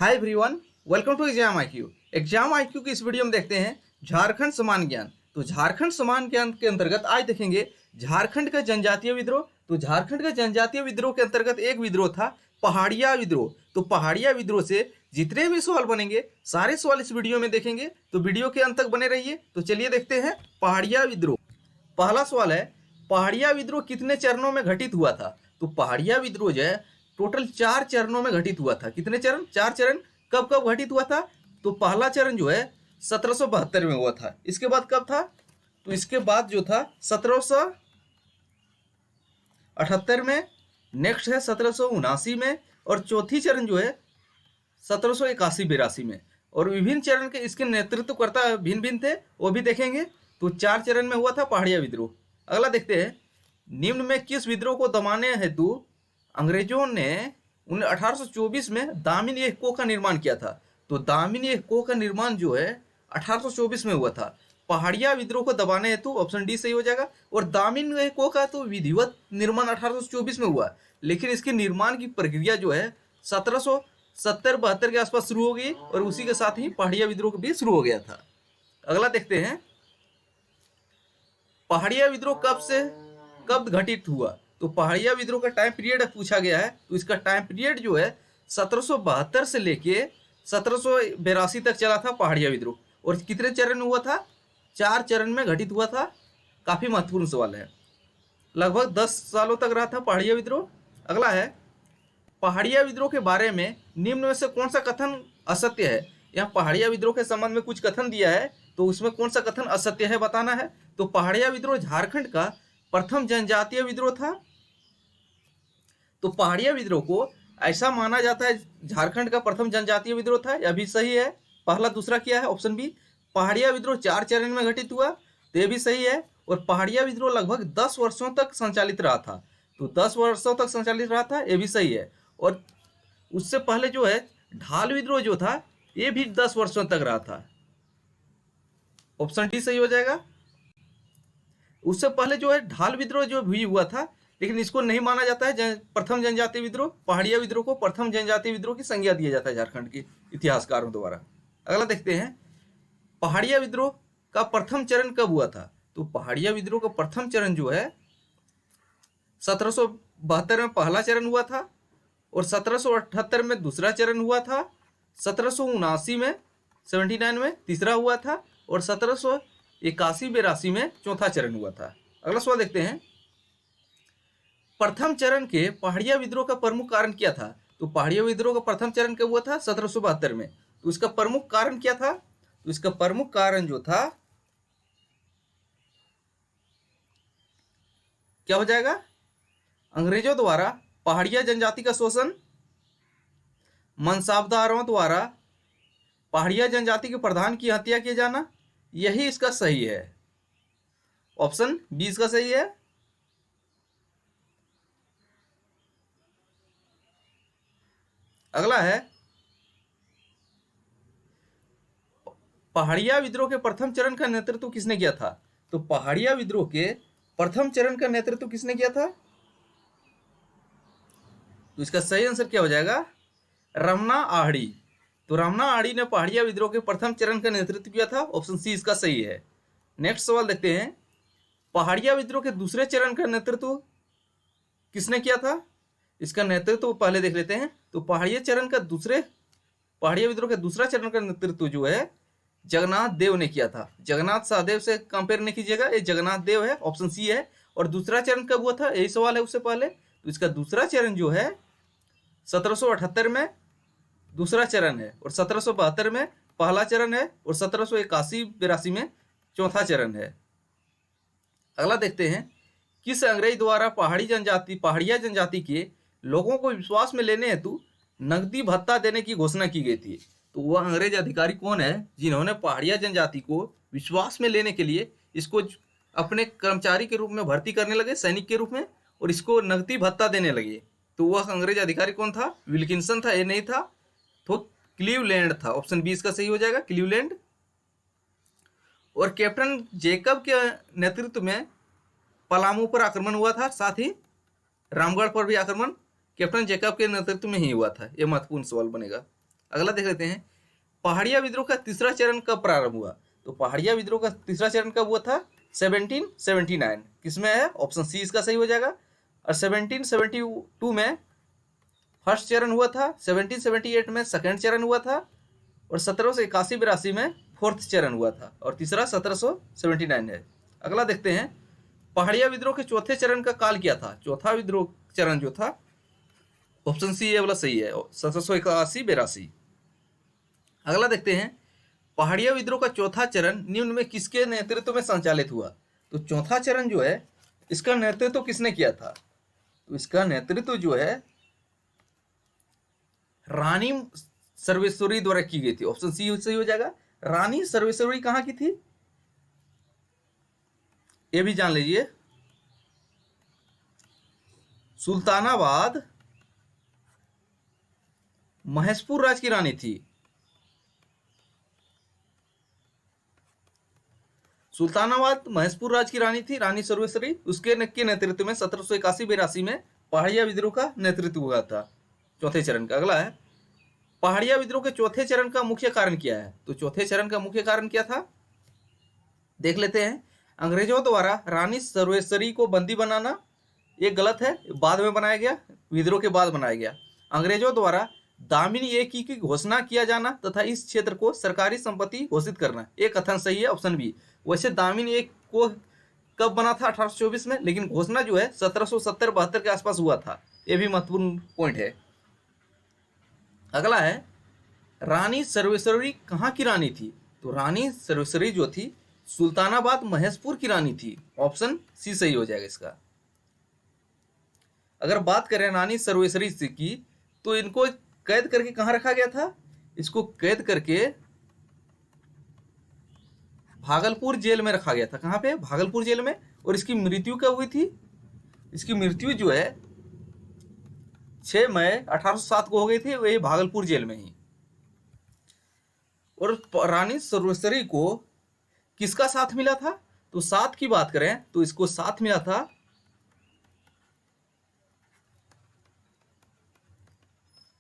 Hi everyone, welcome to exam IQ. Exam IQ की इस video में देखते हैं झारखंड समान ज्ञान। तो झारखंड समान ज्ञान के अंतर्गत आज देखेंगे झारखंड का जनजातीय विद्रोह। तो झारखंड का जनजातीय विद्रोह के अंतर्गत एक विद्रोह था पहाड़िया विद्रोह। तो पहाड़िया विद्रोह से जितने भी सवाल बनेंगे सारे सवाल इस वीडियो में देखेंगे, तो वीडियो के अंत तक बने रहिए। तो चलिए देखते हैं पहाड़िया विद्रोह। पहला सवाल है, पहाड़िया विद्रोह कितने चरणों में घटित हुआ था? तो पहाड़िया विद्रोह जो है टोटल 4 चरणों में घटित हुआ था। कितने चरण? 4 चरण। कब कब घटित हुआ था? तो पहला चरण जो है 1772 में हुआ था। इसके बाद कब था? तो इसके बाद जो था 1778 में, नेक्स्ट है 1779 में, और चौथी चरण जो है 1781-82 में। और विभिन्न चरण के इसके नेतृत्वकर्ता भिन्न भिन्न थे, वो भी देखेंगे। तो 4 चरण में हुआ था पहाड़िया विद्रोह। अगला देखते हैं, निम्न में किस विद्रोह को दबाने हेतु अंग्रेजों ने 1824 में दामिनी एकको का निर्माण किया था? तो दामिनी एकको का निर्माण जो है 1824 में हुआ था। पहाड़िया विद्रोह को दबाने हेतु ऑप्शन डी सही हो जाएगा। और दामिनी एकको का तो विधिवत निर्माण 1824 में हुआ, लेकिन इसके निर्माण की प्रक्रिया जो है 1770-72 के आसपास शुरू हो गई, और उसी के साथ ही पहाड़िया विद्रोह भी शुरू हो गया था। अगला देखते हैं, पहाड़िया विद्रोह कब घटित हुआ? तो पहाड़िया विद्रोह का टाइम पीरियड पूछा गया है। तो इसका टाइम पीरियड जो है 1772 से लेके 1782 तक चला था पहाड़िया विद्रोह। और कितने चरण में हुआ था? 4 चरण में घटित हुआ था। काफी महत्वपूर्ण सवाल है। लगभग 10 सालों तक रहा था पहाड़िया विद्रोह। अगला है, पहाड़िया विद्रोह के बारे में निम्न में से कौन सा कथन असत्य है? यहाँ पहाड़िया विद्रोह के संबंध में कुछ कथन दिया है, तो उसमें कौन सा कथन असत्य है बताना है। तो पहाड़िया विद्रोह झारखंड का प्रथम जनजातीय विद्रोह था। तो पहाड़िया विद्रोह को ऐसा माना जाता है झारखंड का प्रथम जनजातीय विद्रोह था, यह भी सही है। पहला दूसरा क्या है? Option B. पहाड़िया विद्रोह 4 चरण में घटित हुआ, तो यह भी सही है। और पहाड़िया विद्रोह लगभग 10 वर्षों तक संचालित रहा था। तो 10 वर्षों तक संचालित रहा था, यह भी सही है। और उससे पहले जो है ढाल विद्रोह जो था, यह भी 10 वर्षों तक रहा था। ऑप्शन डी सही हो जाएगा। उससे पहले जो है ढाल विद्रोह जो भी हुआ था, लेकिन इसको नहीं माना जाता है प्रथम जनजातीय विद्रोह। पहाड़िया विद्रोह को प्रथम जनजातीय विद्रोह की संज्ञा दिया जाता है झारखंड के इतिहासकारों द्वारा। अगला देखते हैं, पहाड़िया विद्रोह का प्रथम चरण कब हुआ था? तो पहाड़िया विद्रोह का प्रथम चरण जो है 1772 में पहला चरण हुआ था, और 1778 में दूसरा चरण हुआ था, 1779 में 79 में तीसरा हुआ था, और 1781-82 में चौथा चरण हुआ था। अगला सवाल देखते हैं, प्रथम चरण के पहाड़िया विद्रोह का प्रमुख कारण क्या था? तो पहाड़िया विद्रोह का प्रथम चरण कब हुआ था? 1772 में। तो इसका प्रमुख कारण क्या था? तो इसका प्रमुख कारण जो था क्या हो जाएगा? अंग्रेजों द्वारा पहाड़िया जनजाति का शोषण, मनसाबदारों द्वारा पहाड़िया जनजाति के प्रधान की हत्या किए जाना, यही इसका सही है। ऑप्शन बी इसका सही है। अगला है, पहाड़िया विद्रोह के प्रथम चरण का नेतृत्व किसने किया था? तो पहाड़िया विद्रोह के प्रथम चरण का नेतृत्व किसने किया था? तो इसका सही आंसर क्या हो जाएगा? रमना आढ़ी। तो रमना आढ़ी ने पहाड़िया विद्रोह के प्रथम चरण का नेतृत्व किया था। ऑप्शन सी इसका सही है। नेक्स्ट सवाल देखते हैं, पहाड़िया विद्रोह के दूसरे चरण का नेतृत्व किसने किया था? इसका नेतृत्व पहले देख लेते हैं। तो पहाड़िया विद्रोह के दूसरा चरण का नेतृत्व जो है जगन्नाथ देव ने किया था। जगन्नाथ सहदेव से कंपेयर नहीं कीजिएगा, ये जगन्नाथ देव है। ऑप्शन सी है। और दूसरा चरण कब हुआ था, यही सवाल है उससे पहले। तो इसका दूसरा चरण जो है 1778 में दूसरा चरण है, और 1772 में पहला चरण है, और 1781-82 में चौथा चरण है। अगला देखते हैं, किस अंग्रेज द्वारा पहाड़िया जनजाति के लोगों को विश्वास में लेने हेतु नकदी भत्ता देने की घोषणा की गई थी? तो वह अंग्रेज अधिकारी कौन है जिन्होंने पहाड़िया जनजाति को विश्वास में लेने के लिए इसको अपने कर्मचारी के रूप में भर्ती करने लगे, सैनिक के रूप में, और इसको नकदी भत्ता देने लगे? तो वह अंग्रेज अधिकारी कौन था? विल्किंसन था? ये नहीं था, तो क्लीवलैंड था। ऑप्शन बी इसका सही हो जाएगा, क्लीवलैंड। और कैप्टन जेकब के नेतृत्व में पलामू पर आक्रमण हुआ था, साथ ही रामगढ़ पर भी आक्रमण कैप्टन जेकब के नेतृत्व में ही हुआ था। यह महत्वपूर्ण सवाल बनेगा। अगला देख लेते हैं, पहाड़िया विद्रोह का तीसरा चरण कब प्रारंभ हुआ? तो पहाड़िया विद्रोह का तीसरा चरण कब हुआ था? 1779। किसमें है? ऑप्शन सी इसका सही हो जाएगा। और 1772 में फर्स्ट चरण हुआ था, 1778 में सेकेंड चरण हुआ था, और 1781-82 में फोर्थ चरण हुआ था, और तीसरा 1779 है। अगला देखते हैं, पहाड़िया विद्रोह के चौथे चरण का काल क्या था? चौथा विद्रोह चरण जो था, ऑप्शन सी ये वाला सही है, 1781-82। अगला देखते हैं, पहाड़िया विद्रोह का चौथा चरण निम्न में किसके नेतृत्व में संचालित हुआ? तो चौथा चरण जो है, इसका नेतृत्व किसने किया था? तो इसका नेतृत्व जो है रानी सर्वेश्वरी द्वारा की गई थी। ऑप्शन सी सही हो जाएगा। रानी सर्वेश्वरी कहां की थी, ये भी जान लीजिए। सुल्तानाबाद महेशपुर राज की रानी थी। सुल्तानाबाद महेशपुर राज की रानी थी रानी सर्वेश्वरी। उसके नेतृत्व में 1781-82 में पहाड़िया विद्रोह का नेतृत्व हुआ था, चौथे चरण का। अगला है, पहाड़िया विद्रोह के चौथे चरण का मुख्य कारण क्या है? तो चौथे चरण का मुख्य कारण क्या था, देख लेते हैं। अंग्रेजों द्वारा रानी सर्वेश्वरी को बंदी बनाना, ये गलत है, बाद में बनाया गया, विद्रोह के बाद बनाया गया। अंग्रेजों द्वारा दामिनी एक की घोषणा किया जाना तथा इस क्षेत्र को सरकारी संपत्ति घोषित करना, एक कथन सही है, ऑप्शन बी। वैसे दामिनी एक को कब बना था? 1824 में, लेकिन घोषणा जो है 1770-72 के आसपास हुआ था। ये भी महत्वपूर्ण पॉइंट है। अगला है, रानी सर्वेश्वरी कहाँ की रानी थी? तो रानी सर्वेश्वरी जो थी सुल्तानाबाद महेशपुर की रानी थी। ऑप्शन सी सही हो जाएगा इसका। अगर बात करें रानी सर्वेश्वरी की, तो इनको कैद करके कहाँ रखा गया था? इसको कैद करके भागलपुर जेल में रखा गया था। कहाँ पे? भागलपुर जेल में। और इसकी मृत्यु कब हुई थी? इसकी मृत्यु जो है 6 मई 1807 को हो गई थी, वही भागलपुर जेल में ही। और रानी सर्वेश्वरी को किसका साथ मिला था? तो साथ की बात करें तो इसको साथ मिला था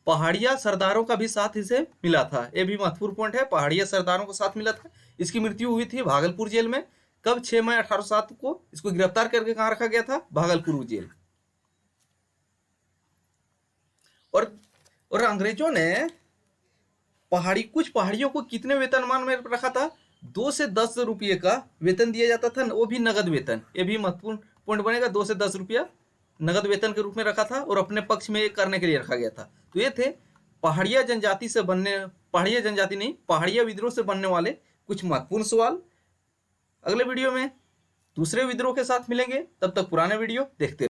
पहाड़िया सरदारों का भी साथ इसे मिला था। यह भी महत्वपूर्ण पॉइंट है, पहाड़िया सरदारों को साथ मिला था। इसकी मृत्यु हुई थी भागलपुर जेल में। कब? 6 मई 1807 को। इसको गिरफ्तार करके कहां रखा गया था? भागलपुर जेल। और अंग्रेजों ने कुछ पहाड़ियों को कितने वेतनमान में रखा था? 2 से 10 रुपये का वेतन दिया जाता था, वो भी नगद वेतन। ये भी महत्वपूर्ण पॉइंट बनेगा, 2 से 10 रुपया नगद वेतन के रूप में रखा था, और अपने पक्ष में करने के लिए रखा गया था। तो ये थे पहाड़िया जनजाति नहीं, पहाड़िया विद्रोह से बनने वाले कुछ महत्वपूर्ण सवाल। अगले वीडियो में दूसरे विद्रोह के साथ मिलेंगे, तब तक पुराने वीडियो देखते